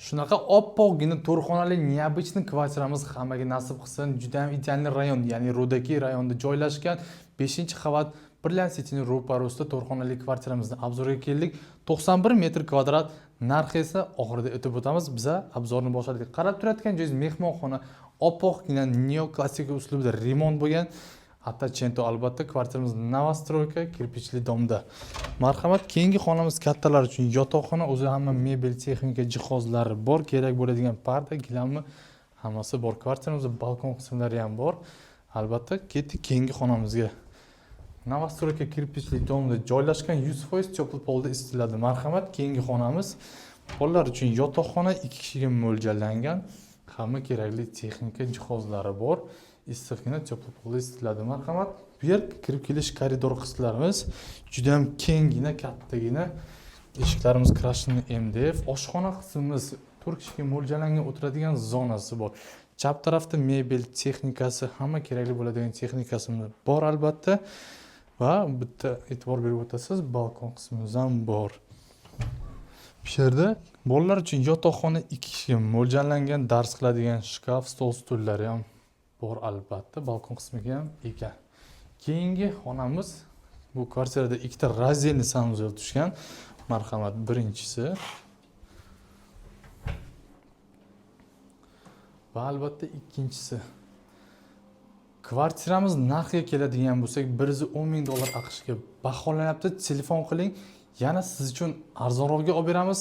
Shunaqa oppoqgina to'rxonali необычный kvartiramiz hammaga nasib qilsin. Juda ham ideal rayon, ya'ni Ro'daki rayonida joylashgan 5-qavat Brilliant ro'parasida to'rxonali kvartiramizni obzorga keldik. 91 metr kvadrat, narxi esa oxirida o'tib o'tamiz. Biza obzorni boshladik. Qarab turadigan joyingiz mehmonxona, oppoqgina neoklassik uslubda remont bo'lgan. Attachento albatta kvartiramiz novostroyka kirpichli domda. Marhamat, keyingi xonamiz kattalar uchun yotoqxona, o'zi hamma mebel, texnika jihozlari bor, kerak bo'ladigan parda, gilamni hammasi bor. Kvartiramizda balkon qismlari ham bor. Albatta, ketdik keyingi xonamizga. Novostroyka kirpichli domda joylashgan 100% cho'pil polda isitiladi. Marhamat, keyingi xonamiz bolalar uchun yotoqxona, 2 kishiga mo'ljallangan. Hamma kerakli texnika jihozlari bor. Issiqgina cho'pil polda isitiladi. Marhamat, bu yerga kirib kelish koridor qismlarimiz juda ham kenggina, kattagina. Eshiklarimiz Krashin MDF. Oshxona qismimiz 4 kishiga mo'ljallangan o'tiradigan zonasi bor. Chap tarafda mebel texnikasi, hamma kerakli bo'ladigan texnikasi bor albatta. Va bitta e'tibor berib o'tasiz, balkon qismimiz ham bor. Bu yerda bolalar uchun yotoqxona, 2 kishiga mo'ljallangan, dars qiladigan shkaf, stol, stullari ham bor albatta. Balkon qismiga ham ega. Keyingi xonamiz, bu kvartirada ikkita razdelni sanuzel tushgan. Marhamat, birinchisi va albatta ikkinchisi. Kvartiramiz narxiga keladigan bo'lsak, 110 ming dollar AQShga baholanyapti. Telefon qiling, yana siz uchun arzonroqga olib beramiz.